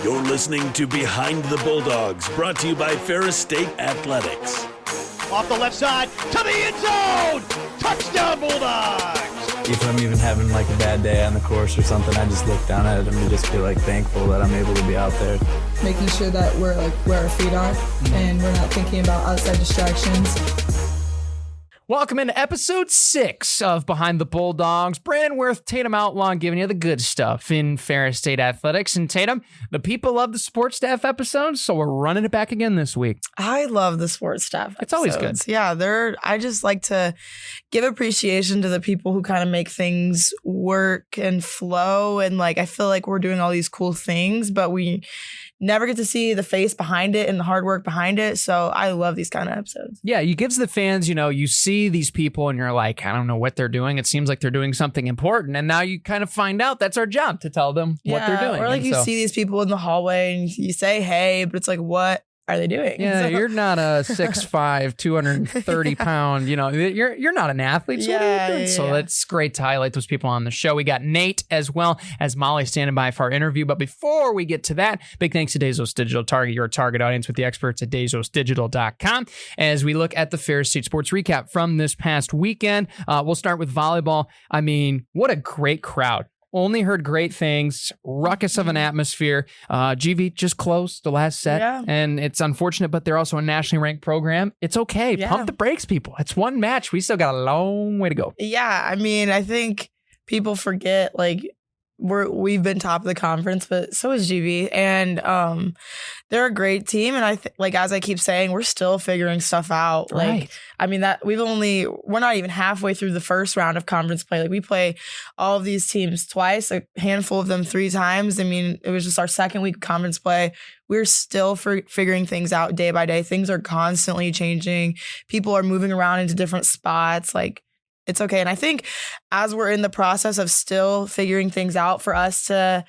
You're listening to Behind the Bulldogs, brought to you by Ferris State Athletics. Off the left side, to the end zone! Touchdown, Bulldogs! If I'm even having like a bad day on the course or something, I just look down at it and just feel like thankful that I'm able to be out there. Making sure that we're like where our feet are and we're not thinking about outside distractions. Welcome into episode 6 of Behind the Bulldogs. Brandon Worth, Tatum Outlaw, giving you the good stuff in Ferris State Athletics. And Tatum, the people love the sports staff episodes, so we're running it back again this week. I love the sports staff episodes. It's always good. Yeah, I just like to give appreciation to the people who kind of make things work and flow. And like, I feel like we're doing all these cool things, but we never get to see the face behind it and the hard work behind it. So I love these kind of episodes. Yeah, you gives the fans, you see these people and you're like, I don't know what they're doing. It seems like they're doing something important. And now you kind of find out that's our job to tell them what they're doing. Or like you see these people in the hallway and you say, hey, but it's like, what are they doing? Yeah, you're not a 6'5", 230 pound, you're not an athlete. So what are you doing? So it's great to highlight those people on the show. We got Nate as well as Molly standing by for our interview. But before we get to that, big thanks to Dezos Digital. Target your target audience with the experts at DezosDigital.com. As we look at the Ferris State Sports recap from this past weekend, we'll start with volleyball. I mean, what a great crowd. Only heard great things, ruckus of an atmosphere. GV just closed the last set, and it's unfortunate, but they're also a nationally ranked program. It's okay. Pump the brakes, people. It's one match. We still got a long way to go. Yeah, I mean, I think people forget, like, we've been top of the conference, but so is GV, and they're a great team. And like as I keep saying, we're still figuring stuff out. Like, I mean, that we're not even halfway through the first round of conference play. Like we play all of these teams twice, a handful of them 3 times. I mean, it was just our second week of conference play. We're still figuring things out day by day. Things are constantly changing. People are moving around into different spots. Like, it's okay. And I think as we're in the process of still figuring things out, for us to,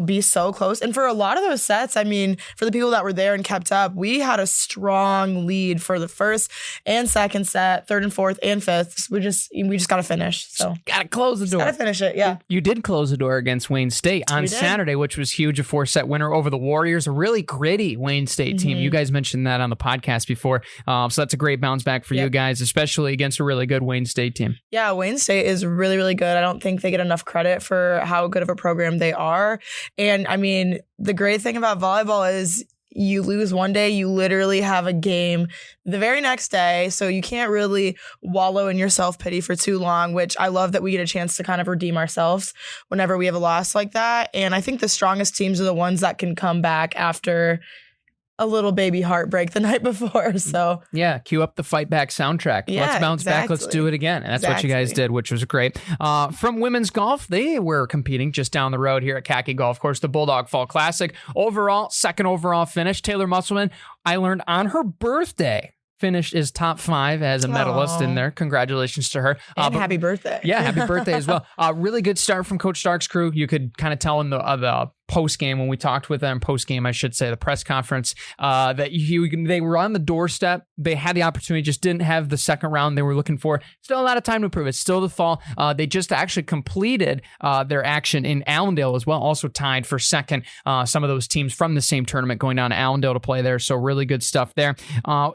be so close. And for a lot of those sets, I mean, for the people that were there and kept up, we had a strong lead for the first and second set, third and fourth and fifth. We just got to finish. So got to close the door. Got to finish it. Yeah. You did close the door against Wayne State on Saturday, which was huge. A 4-set winner over the Warriors, a really gritty Wayne State team. You guys mentioned that on the podcast before. So that's a great bounce back for you guys, especially against a really good Wayne State team. Yeah, Wayne State is really, really good. I don't think they get enough credit for how good of a program they are. And I mean, the great thing about volleyball is you lose one day, you literally have a game the very next day. So you can't really wallow in your self-pity for too long, which I love that we get a chance to kind of redeem ourselves whenever we have a loss like that. And I think the strongest teams are the ones that can come back after a little baby heartbreak the night before. So yeah, cue up the Fight Back soundtrack. Let's bounce back. Let's do it again. And that's what you guys did, which was great. From women's golf, they were competing just down the road here at Khaki Golf Course, the Bulldog Fall Classic. Overall, second overall finish. Taylor Musselman, I learned on her birthday, finished as top 5 as a medalist in there. Congratulations to her. And happy birthday. Yeah, happy birthday as well. Really good start from Coach Stark's crew. You could kind of tell in the post-game, when we talked with them, post-game, I should say, the press conference, that they were on the doorstep. They had the opportunity, just didn't have the second round they were looking for. Still a lot of time to prove it. Still the fall. They just actually completed their action in Allendale as well, also tied for second. Some of those teams from the same tournament going down to Allendale to play there, so really good stuff there.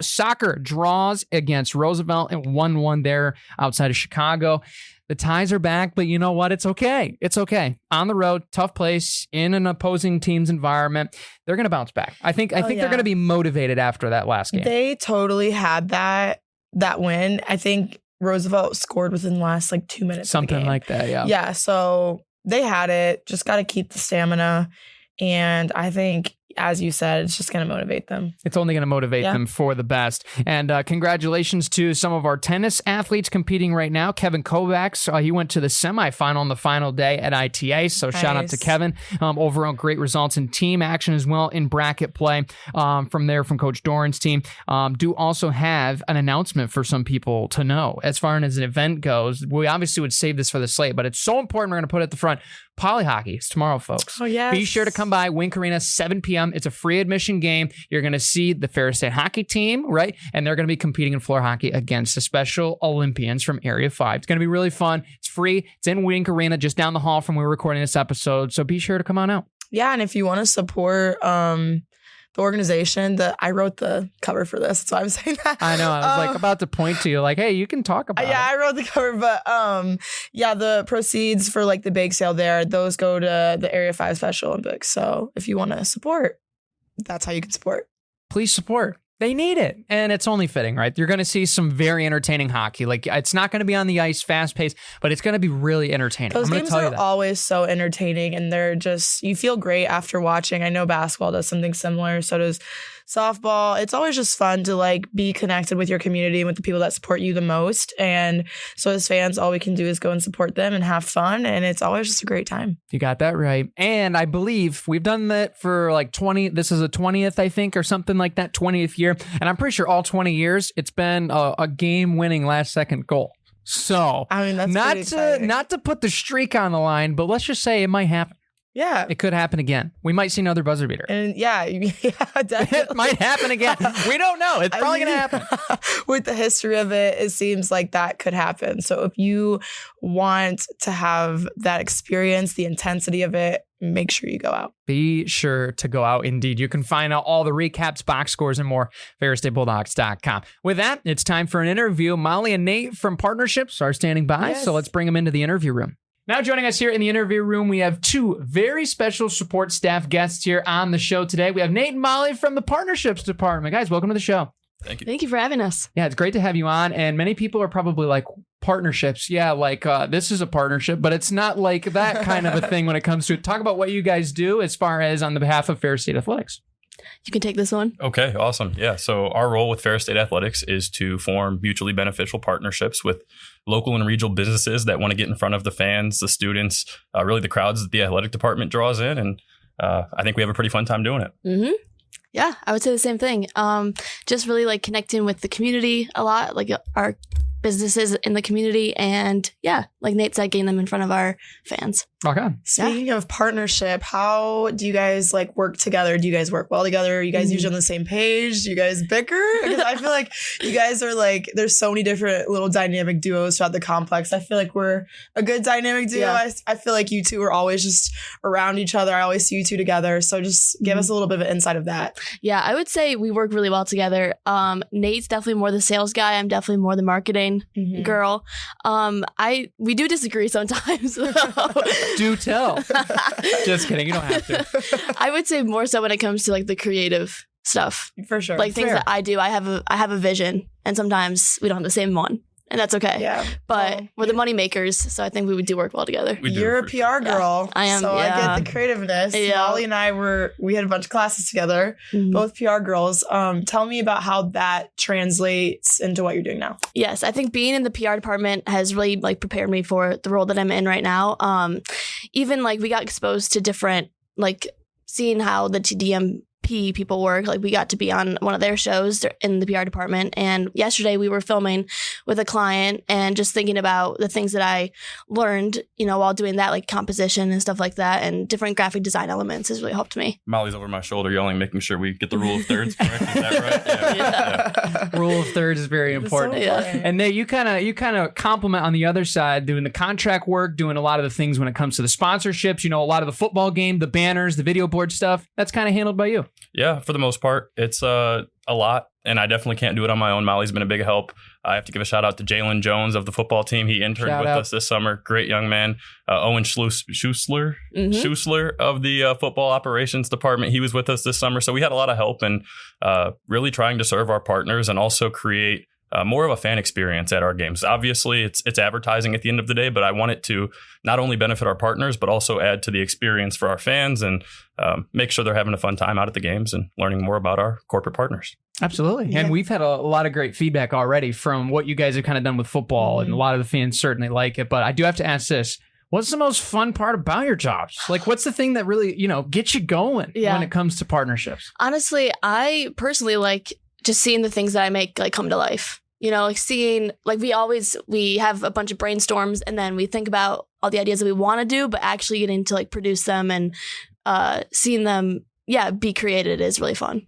Soccer draws against Roosevelt and 1-1 there outside of Chicago. The ties are back, but you know what? It's okay. It's okay. On the road, tough place, in an opposing team's environment. They're going to bounce back. I think they're going to be motivated after that last game. They totally had that win. I think Roosevelt scored within the last 2 minutes. Something of the game. Like that, yeah. Yeah, so they had it. Just got to keep the stamina. And I think, as you said, it's just going to motivate them. It's only going to motivate them for the best. And congratulations to some of our tennis athletes competing right now. Kevin Kovacs, he went to the semifinal on the final day at ITA. So shout out to Kevin. Overall, great results in team action as well in bracket play from Coach Doran's team. Do also have an announcement for some people to know. As far as an event goes, we obviously would save this for the slate, but it's so important we're going to put it at the front. Poly hockey is tomorrow, folks. Oh, yes. Be sure to come by Wink Arena, 7 p.m. It's a free admission game. You're going to see the Ferris State hockey team, right? And they're going to be competing in floor hockey against the Special Olympians from Area 5. It's going to be really fun. It's free. It's in Wink Arena, just down the hall from where we're recording this episode. So be sure to come on out. Yeah, and if you want to support the organization, I wrote the cover for this. That's why I'm saying that. I know. I was like about to point to you, like, hey, you can talk about it. Yeah, I wrote the cover, but the proceeds for like the bake sale there, those go to the Area 5 Special Olympics. So if you want to support, that's how you can support. Please support. They need it. And it's only fitting, right? You're going to see some very entertaining hockey. Like, it's not going to be on the ice, fast paced, but it's going to be really entertaining. Those I'm games tell you are that. always so entertaining, and they're just, you feel great after watching. I know basketball does something similar. So does softball. It's always just fun to like be connected with your community and with the people that support you the most. And so as fans, all we can do is go and support them and have fun. And it's always just a great time. You got that right. And I believe we've done that for like 20, this is a 20th, I think, or something like that, 20th year. And I'm pretty sure all 20 years, it's been a game-winning last-second goal. So, I mean, that's not to put the streak on the line, but let's just say it might happen. Yeah. It could happen again. We might see another buzzer beater. And yeah, definitely. It might happen again. We don't know. It's probably going to happen. With the history of it, it seems like that could happen. So if you want to have that experience, the intensity of it, make sure you go out. Be sure to go out. Indeed. You can find out all the recaps, box scores, and more. FerrisStateBulldogs.com. With that, it's time for an interview. Molly and Nate from Partnerships are standing by. Yes. So let's bring them into the interview room. Now joining us here in the interview room, we have two very special support staff guests here on the show today. We have Nate and Molly from the Partnerships Department. Guys, welcome to the show. Thank you. Thank you for having us. Yeah, it's great to have you on. And many people are probably like, partnerships. Yeah, like this is a partnership, but it's not like that kind of a thing when it comes to it. Talk about what you guys do as far as on the behalf of Ferris State Athletics. You can take this one. Okay, awesome. Yeah, so our role with Ferris State Athletics is to form mutually beneficial partnerships with local and regional businesses that want to get in front of the fans, the students, really the crowds that the athletic department draws in. And I think we have a pretty fun time doing it. Mm-hmm. Yeah, I would say the same thing. Just really like connecting with the community a lot, like our businesses in the community, and yeah, like Nate said, getting them in front of our fans. Okay. Speaking of partnership, how do you guys like work together? Do you guys work well together? Are you guys usually on the same page? Do you guys bicker? Because I feel like you guys are like, there's so many different little dynamic duos throughout the complex. I feel like we're a good dynamic duo. Yeah. I feel like you two are always just around each other. I always see you two together. So just give us a little bit of an insight of that. Yeah, I would say we work really well together. Nate's definitely more the sales guy. I'm definitely more the marketing girl. We do disagree sometimes. Do tell. Just kidding. You don't have to. I would say more so when it comes to like the creative stuff. For sure. Like things Fair. that I do. I have a vision, and sometimes we don't have the same one. And that's okay. Yeah. But Well, we're the money makers, so I think we would do work well together. We do, You're a for PR girl. I am, So yeah. I get the creativeness. Yeah. Molly and I we had a bunch of classes together, Mhm. both PR girls. Tell me about how that translates into what you're doing now. Yes, I think being in the PR department has really like prepared me for the role that I'm in right now. Even like we got exposed to different, like seeing how the TDMP people work. Like we got to be on one of their shows in the PR department. And yesterday we were filming with a client and just thinking about the things that I learned, while doing that, like composition and stuff like that, and different graphic design elements has really helped me. Molly's over my shoulder yelling, making sure we get the rule of thirds correct. Is that right? Yeah. Rule of thirds is very important. So important. And Nate, you kind of compliment on the other side, doing the contract work, doing a lot of the things when it comes to the sponsorships. A lot of the football game, the banners, the video board stuff. That's kind of handled by you. Yeah, for the most part, it's a lot, and I definitely can't do it on my own. Molly's been a big help. I have to give a shout out to Jalen Jones of the football team. He interned Shout with out. us this summer. Great young man. Owen Schussler of the football operations department. He was with us this summer, so we had a lot of help and really trying to serve our partners and also create more of a fan experience at our games. Obviously, it's advertising at the end of the day, but I want it to not only benefit our partners, but also add to the experience for our fans and make sure they're having a fun time out at the games and learning more about our corporate partners. Absolutely. Yeah. And we've had a lot of great feedback already from what you guys have kind of done with football, and a lot of the fans certainly like it. But I do have to ask this. What's the most fun part about your jobs? Like, what's the thing that really, gets you going when it comes to partnerships? Honestly, I personally like just seeing the things that I make like come to life. Like seeing, like we have a bunch of brainstorms and then we think about all the ideas that we want to do, but actually getting to like produce them and seeing them, be created is really fun.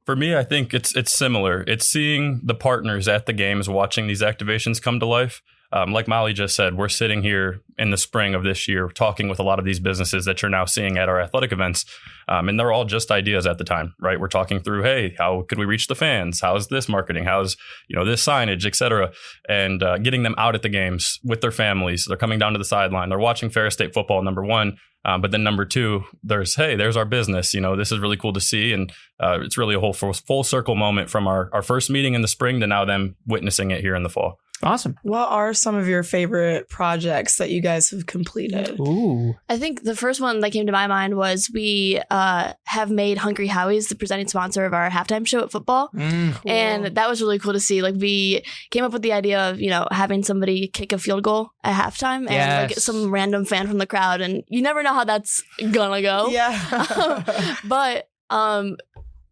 For me, I think it's similar. It's seeing the partners at the games, watching these activations come to life. like Molly just said, we're sitting here in the spring of this year talking with a lot of these businesses that you're now seeing at our athletic events. And they're all just ideas at the time, right? We're talking through, hey, how could we reach the fans? How's this marketing? How's, this signage, et cetera? And getting them out at the games with their families. They're coming down to the sideline. They're watching Ferris State football, number one. But then number two, there's our business. This is really cool to see. And it's really a whole full circle moment from our first meeting in the spring to now them witnessing it here in the fall. Awesome. What are some of your favorite projects that you guys have completed? Ooh. I think the first one that came to my mind was we have made Hungry Howie's the presenting sponsor of our halftime show at football. Cool. And that was really cool to see. Like, we came up with the idea of, having somebody kick a field goal at halftime and like some random fan from the crowd. And you never know how that's gonna go. Yeah. But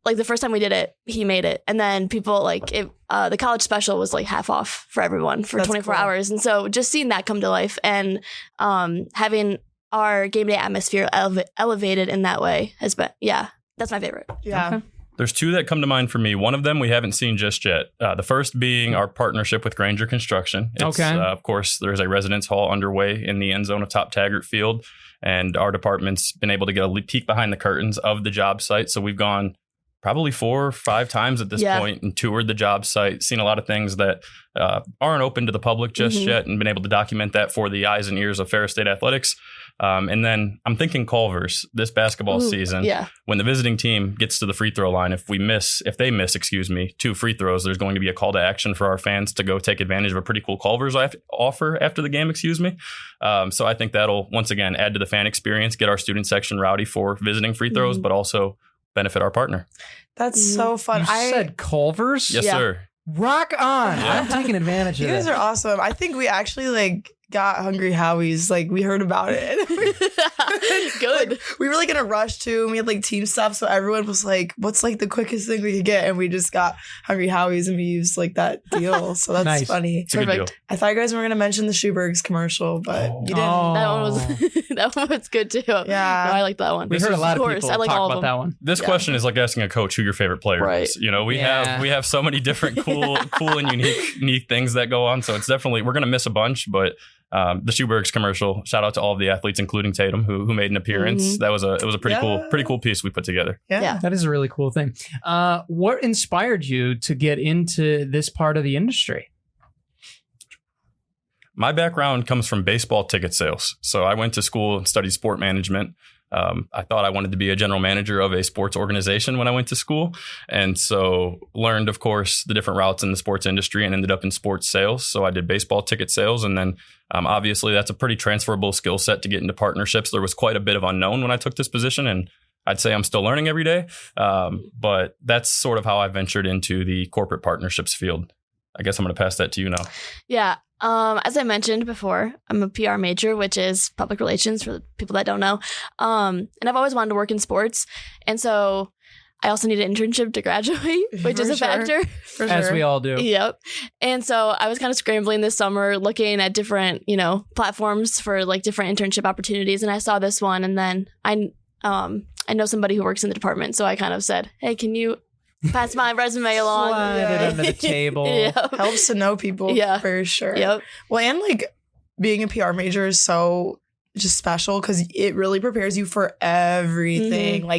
like the first time we did it, he made it. And then people the college special was like half off for everyone for 24 hours. And so just seeing that come to life and having our game day atmosphere elevated in that way has been, that's my favorite. Yeah. Okay. There's two that come to mind for me. One of them we haven't seen just yet. The first being our partnership with Granger Construction. It's, of course, there's a residence hall underway in the end zone of Top Taggart Field. And our department's been able to get a peek behind the curtains of the job site. So we've gone probably 4 or 5 times at this point and toured the job site, seen a lot of things that aren't open to the public just yet, and been able to document that for the eyes and ears of Ferris State Athletics. And then I'm thinking Culver's this basketball season. Yeah. When the visiting team gets to the free throw line, if they miss, 2 free throws, there's going to be a call to action for our fans to go take advantage of a pretty cool Culver's offer after the game, So I think that'll once again add to the fan experience, get our student section rowdy for visiting free throws, but also benefit our partner. That's so fun. You said Culver's? Yes, sir. Rock on. Yeah. I'm taking advantage of it. You guys are awesome. I think we actually got Hungry Howie's. We heard about it. Good. We were in a rush too. And we had team stuff. So everyone was like, what's the quickest thing we could get? And we just got Hungry Howie's and we used that deal. So that's Nice. funny. It's a good deal. I thought you guys were going to mention the Schuberg's commercial, but you didn't. That one was good too. Yeah. No, I like that one. We heard a lot of people I like talk all about of them. that one. This question is like asking a coach who your favorite player is. We have so many different cool and unique things that go on. So it's definitely, we're going to miss a bunch, but the Schuberg's commercial, shout out to all of the athletes, including Tatum, who made an appearance. It was a pretty cool piece we put together. Yeah. That is a really cool thing. What inspired you to get into this part of the industry? My background comes from baseball ticket sales. So I went to school and studied sport management. I thought I wanted to be a general manager of a sports organization when I went to school. And so learned, of course, the different routes in the sports industry and ended up in sports sales. So I did baseball ticket sales. And then obviously that's a pretty transferable skill set to get into partnerships. There was quite a bit of unknown when I took this position, and I'd say I'm still learning every day. But that's sort of how I ventured into the corporate partnerships field. I guess I'm going to pass that to you now. Yeah. As I mentioned before, I'm a PR major, which is public relations for the people that don't know. And I've always wanted to work in sports. And so I also need an internship to graduate, which is a factor. As we all do. Yep. And so I was kind of scrambling this summer, looking at different, platforms for different internship opportunities. And I saw this one. And then I know somebody who works in the department. So I kind of said, hey, can you pass my resume along? Slide it under the table. Yep. Helps to know people for sure. Yep. Well, and being a PR major is so just special because it really prepares you for everything.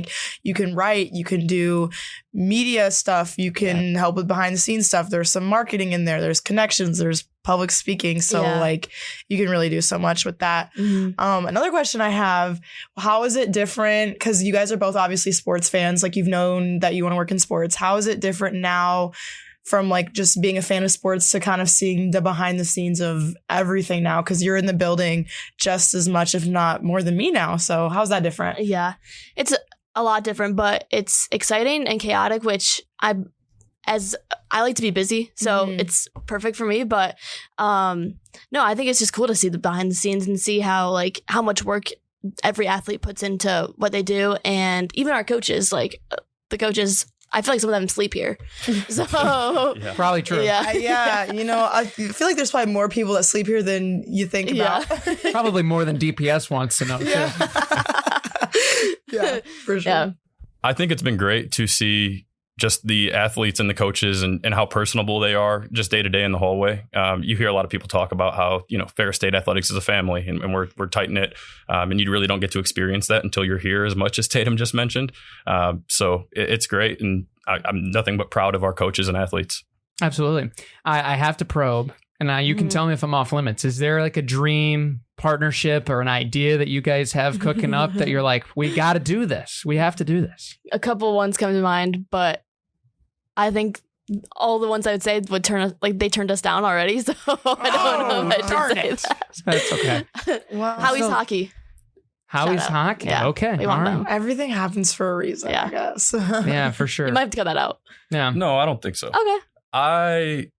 You can write, you can do media stuff, you can help with behind the scenes stuff. There's some marketing in there, there's connections, there's public speaking. So you can really do so much with that. Another question I have, how is it different? Because you guys are both obviously sports fans. You've known that you want to work in sports. How is it different now from just being a fan of sports to kind of seeing the behind the scenes of everything now? Because you're in the building just as much, if not more than me now. So how's that different? Yeah, it's a lot different, but it's exciting and chaotic, which I like to be busy. So it's perfect for me. But no, I think it's just cool to see the behind the scenes and see how much work every athlete puts into what they do. And even our coaches, the coaches, I feel like some of them sleep here. So Probably true. Yeah. I feel like there's probably more people that sleep here than you think about. Probably more than DPS wants to know. Yeah, for sure. Yeah. I think it's been great to see just the athletes and the coaches and how personable they are just day to day in the hallway. You hear a lot of people talk about how, Ferris State Athletics is a family and we're tight knit. And you really don't get to experience that until you're here as much as Tatum just mentioned. So it's great. And I'm nothing but proud of our coaches and athletes. Absolutely. I have to probe. And you can tell me if I'm off limits. Is there like a dream partnership or an idea that you guys have cooking up that you're like, we got to do this. We have to do this. A couple ones come to mind, but I think all the ones I would say would they turned us down already. So I don't know if I should say that. That's okay. Wow. Howie's hockey. Howie's Shout out. hockey. Yeah, Okay. we want All right. them. Everything happens for a reason, Yeah. I guess. Yeah, for sure. You might have to cut that out. Yeah. No, I don't think so. Okay. I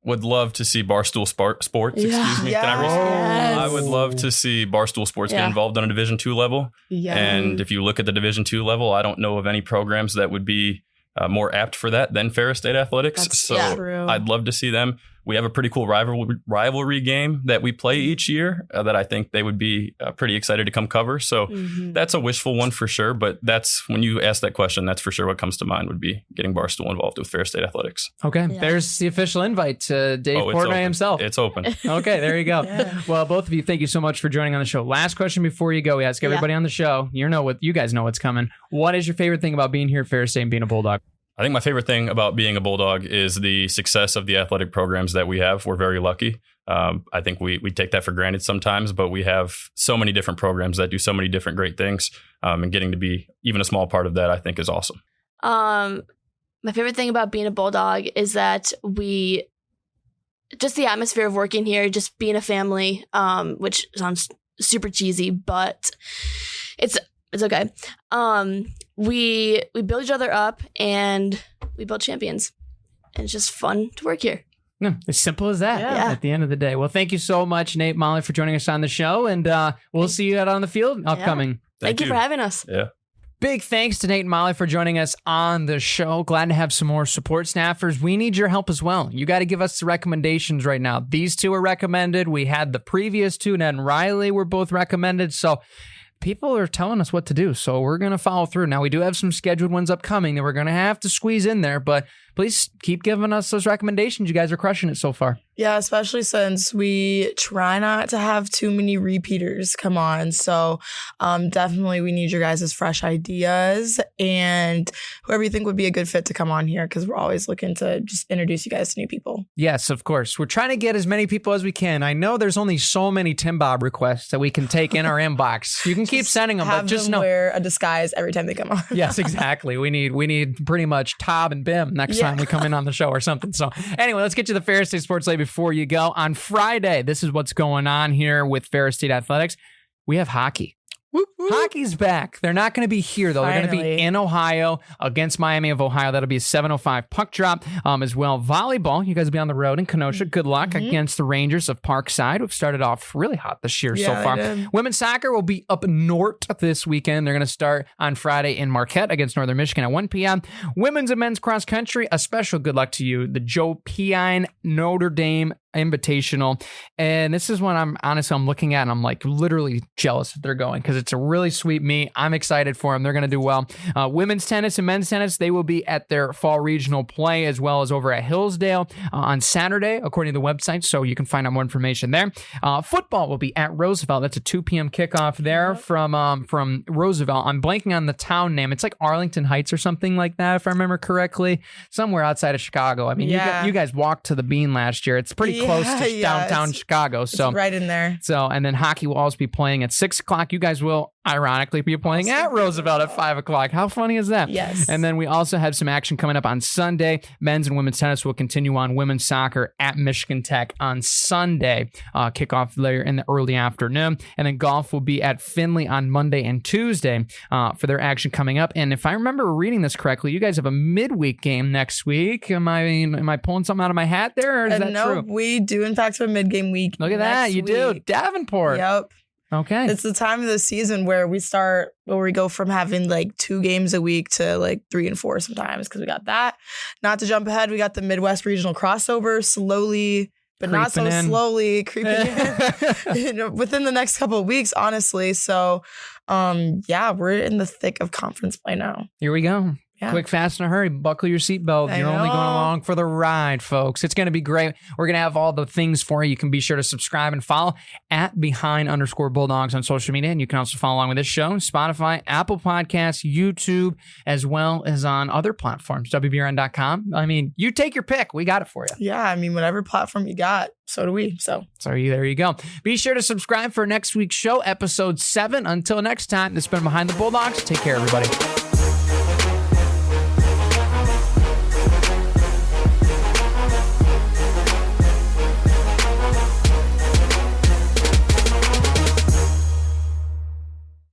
would love to see Barstool Sports. Yeah. Excuse me. Can I Yes. respond? I would love to see Barstool Sports get Yeah. involved on a Division II level. Yeah. And if you look at the Division II level, I don't know of any programs that would be more apt for that than Ferris State Athletics. That's So true. I'd love to see them. We have a pretty cool rivalry game that we play each year that I think they would be pretty excited to come cover. So that's a wishful one for sure. But that's when you ask that question, that's for sure what comes to mind would be getting Barstool involved with Ferris State Athletics. Okay. Yeah. There's the official invite to Dave It's Portnoy open. himself. It's open. Okay, there you go. Yeah. Well, both of you, thank you so much for joining on the show. Last question before you go. We ask everybody on the show. You guys know what's coming. What is your favorite thing about being here at Ferris State and being a Bulldog? I think my favorite thing about being a Bulldog is the success of the athletic programs that we have. We're very lucky. I think we take that for granted sometimes, but we have so many different programs that do so many different great things. And getting to be even a small part of that, I think, is awesome. My favorite thing about being a Bulldog is that just the atmosphere of working here, just being a family, which sounds super cheesy, but it's okay. We build each other up and we build champions. And it's just fun to work here. No, as simple as that Yeah. at the end of the day. Well, thank you so much, Nate, Molly, for joining us on the show. And we'll see you out on the field upcoming. Thank you for having us. Yeah. Big thanks to Nate and Molly for joining us on the show. Glad to have some more support staffers. We need your help as well. You got to give us the recommendations right now. These two are recommended. We had the previous two, Ned and Riley were both recommended. So people are telling us what to do. So we're going to follow through. Now, we do have some scheduled ones upcoming that we're going to have to squeeze in there, but please keep giving us those recommendations. You guys are crushing it so far. Yeah, especially since we try not to have too many repeaters come on. So definitely we need your guys' fresh ideas and whoever you think would be a good fit to come on here because we're always looking to just introduce you guys to new people. Yes, of course. We're trying to get as many people as we can. I know there's only so many Tim Bob requests that we can take in our inbox. You can keep sending them, Have but just them know. wear a disguise every time they come on. Yes, exactly. We need pretty much Tob and Bim next time we come in on the show or something. So anyway, let's get to the Ferris State Sports Lab before you go. On Friday, this is what's going on here with Ferris State Athletics. We have hockey. Whoop, whoop. Hockey's back. They're not going to be here, though. They're going to be Finally. in Ohio against Miami of Ohio. That'll be a 7:05 puck drop as well. Volleyball, you guys will be on the road in Kenosha. Good luck against the Rangers of Parkside, who've started off really hot this year so Yeah, far. they did. Women's soccer will be up north this weekend. They're going to start on Friday in Marquette against Northern Michigan at 1 p.m. Women's and men's cross country, a special good luck to you. The Joe Piine Notre Dame Invitational. And this is one I'm looking at and I'm like literally jealous that they're going because it's a really sweet meet. I'm excited for them. They're going to do well. Women's tennis and men's tennis, they will be at their fall regional play as well as over at Hillsdale on Saturday, according to the website. So you can find out more information there. Football will be at Roosevelt. That's a 2 p.m. kickoff there from Roosevelt. I'm blanking on the town name. It's like Arlington Heights or something like that, if I remember correctly. Somewhere outside of Chicago. I mean, you guys walked to the Bean last year. It's pretty close to downtown Chicago. So It's right in there. So, and then hockey will also be playing at 6 o'clock. You guys will ironically be playing at Roosevelt at 5 o'clock. How funny is that? Yes. And then we also have some action coming up on Sunday. Men's and women's tennis will continue on. Women's soccer at Michigan Tech on Sunday. Kickoff later in the early afternoon. And then golf will be at Findlay on Monday and Tuesday for their action coming up. And if I remember reading this correctly, you guys have a midweek game next week. Am I pulling something out of my hat there, or is that no, true? we do in fact have a mid-game week. Look at that. next You do. week. Davenport. Yep. Okay. It's the time of the season where we go from having like 2 games a week to like 3 and 4 sometimes because we got that. Not to jump ahead, we got the Midwest Regional crossover slowly, but not so Creeping in. slowly creeping in within the next couple of weeks, honestly. So, we're in the thick of conference play now. Here we go. Yeah. Quick, fast, and a hurry. Buckle your seatbelt. You're only going along for the ride, folks. It's going to be great. We're going to have all the things for you. You can be sure to subscribe and follow at @Behind_Bulldogs on social media. And you can also follow along with this show, Spotify, Apple Podcasts, YouTube, as well as on other platforms, WBRN.com. I mean, you take your pick. We got it for you. Yeah, I mean, whatever platform you got, so do we. So there you go. Be sure to subscribe for next week's show, episode 7. Until next time, this has been Behind the Bulldogs. Take care, everybody.